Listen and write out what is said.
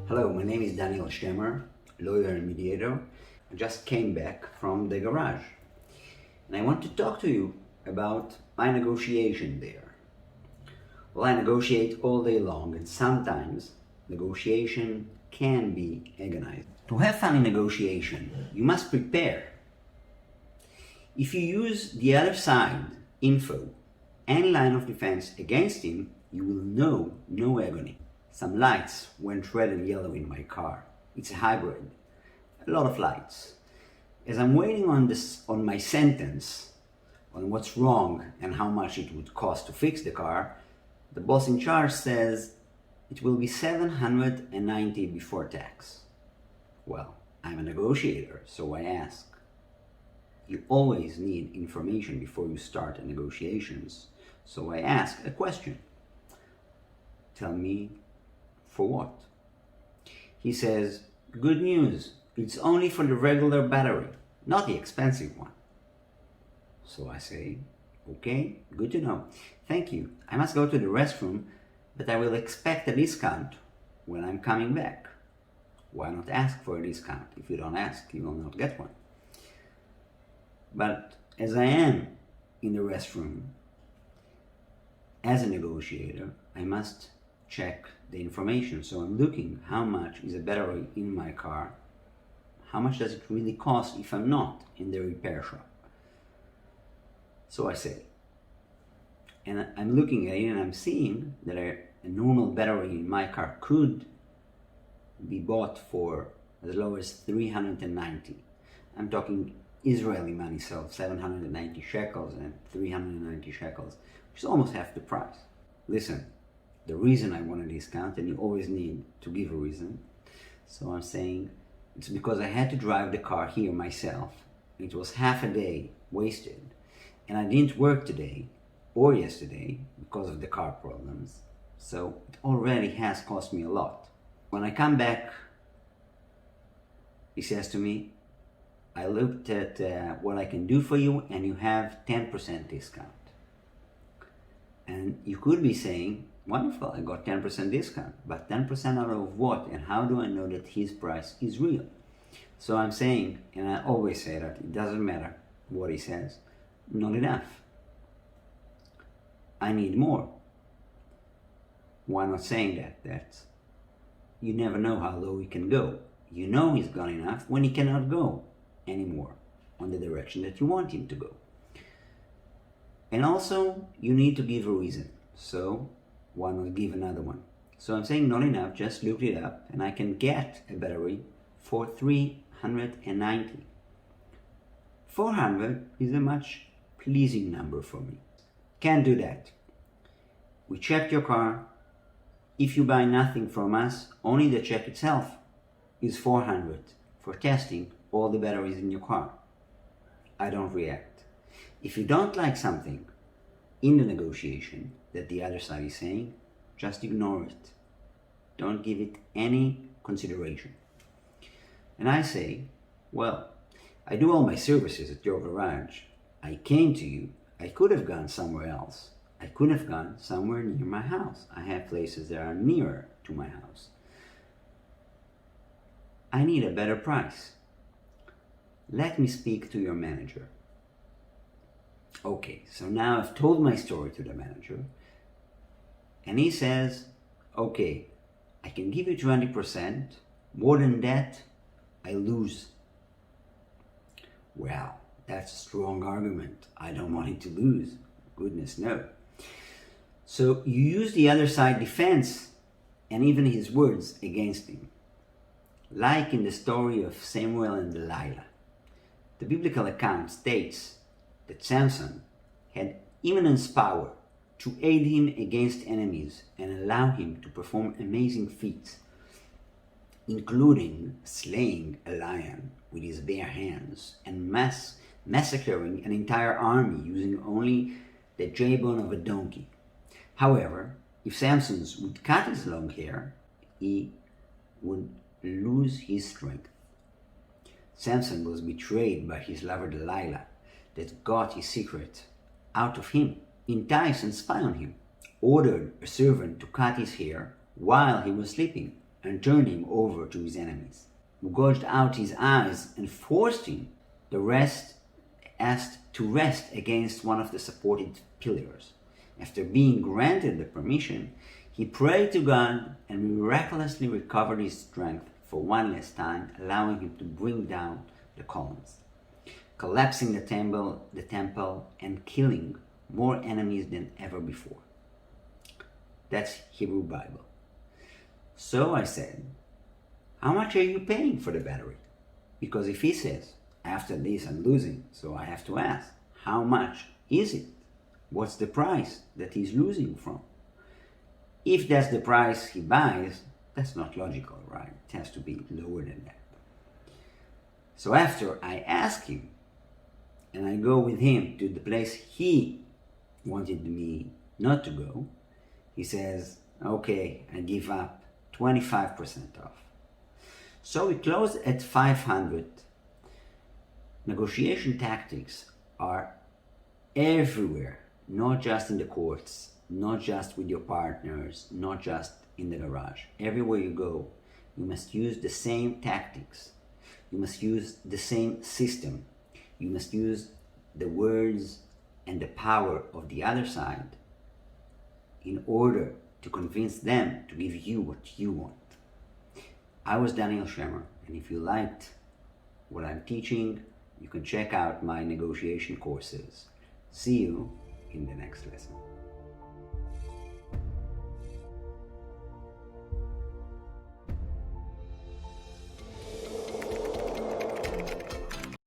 Hello, my name is Shemer, lawyer and mediator. I just came back from the garage and I want to talk to you about my negotiation there. Well, I negotiate all day long and sometimes negotiation can be agonizing. To have fun in negotiation, you must prepare. If you use the other side info and line of defense against him, you will know no agony. Some lights went red and yellow in my car. It's a hybrid. A lot of lights. As I'm waiting on my sentence, on what's wrong and how much it would cost to fix the car, the boss in charge says it will be $790 before tax. Well, I'm a negotiator, so I ask. You always need information before you start negotiations, so I ask a question. Tell me, for what? He says, good news, it's only for the regular battery, not the expensive one. So I say, okay, good to know. Thank you. I must go to the restroom, but I will expect a discount when I'm coming back. Why not ask for a discount? If you don't ask, you will not get one. But as I am in the restroom, as a negotiator, I must check the information. So I'm looking how much is a battery in my car, how much does it really cost if I'm not in the repair shop. So I say, and I'm looking at it and I'm seeing that a normal battery in my car could be bought for as low as 390. I'm talking Israeli money, so 790 shekels and 390 shekels, which is almost half the price. Listen, the reason I want a discount, and you always need to give a reason, so I'm saying it's because I had to drive the car here myself. It was half a day wasted, and I didn't work today or yesterday because of the car problems, so it already has cost me a lot. When I come back, he says to me, I looked at what I can do for you and you have 10% discount. And you could be saying, wonderful, I got 10% discount, but 10% out of what? And how do I know that his price is real? So I'm saying, and I always say that, it doesn't matter what he says, not enough. I need more. Why not saying that? That you never know how low he can go. You know he's gone enough when he cannot go anymore on the direction that you want him to go. And also, you need to give a reason. So, why not give another one? So I'm saying not enough, just look it up, and I can get a battery for 390. 400 is a much pleasing number for me. Can't do that. We checked your car. If you buy nothing from us, only the check itself is 400 for testing all the batteries in your car. I don't react. If you don't like something in the negotiation that the other side is saying, just ignore it. Don't give it any consideration. And I say, well, I do all my services at your garage. I came to you. I could have gone somewhere else. I could have gone somewhere near my house. I have places that are nearer to my house. I need a better price. Let me speak to your manager. Okay, so now I've told my story to the manager, and he says, okay, I can give you 20%, more than that, I lose. Well, that's a strong argument. I don't want him to lose. Goodness, no. So you use the other side defense and even his words against him. Like in the story of Samuel and Delilah. The biblical account states that Samson had immense power to aid him against enemies and allow him to perform amazing feats, including slaying a lion with his bare hands and massacring an entire army using only the jawbone of a donkey. However, if Samson would cut his long hair, he would lose his strength. Samson was betrayed by his lover Delilah, that got his secret out of him, enticed and spied on him, ordered a servant to cut his hair while he was sleeping, and turned him over to his enemies, who gouged out his eyes and forced him to rest against one of the supported pillars. After being granted the permission, he prayed to God and miraculously recovered his strength for one last time, allowing him to bring down the columns, collapsing the temple and killing more enemies than ever before. That's Hebrew Bible. So I said, how much are you paying for the battery? Because if he says, after this I'm losing, so I have to ask, how much is it? What's the price that he's losing from? If that's the price he buys, that's not logical, right? It has to be lower than that. So after I ask him, and I go with him to the place he wanted me not to go, he says, okay, I give up 25% off. So we close at 500. Negotiation tactics are everywhere, not just in the courts, not just with your partners, not just in the garage. Everywhere you go, you must use the same tactics. You must use the same system. You must use the words and the power of the other side in order to convince them to give you what you want. I was Daniel Shemer, and if you liked what I'm teaching, you can check out my negotiation courses. See you in the next lesson.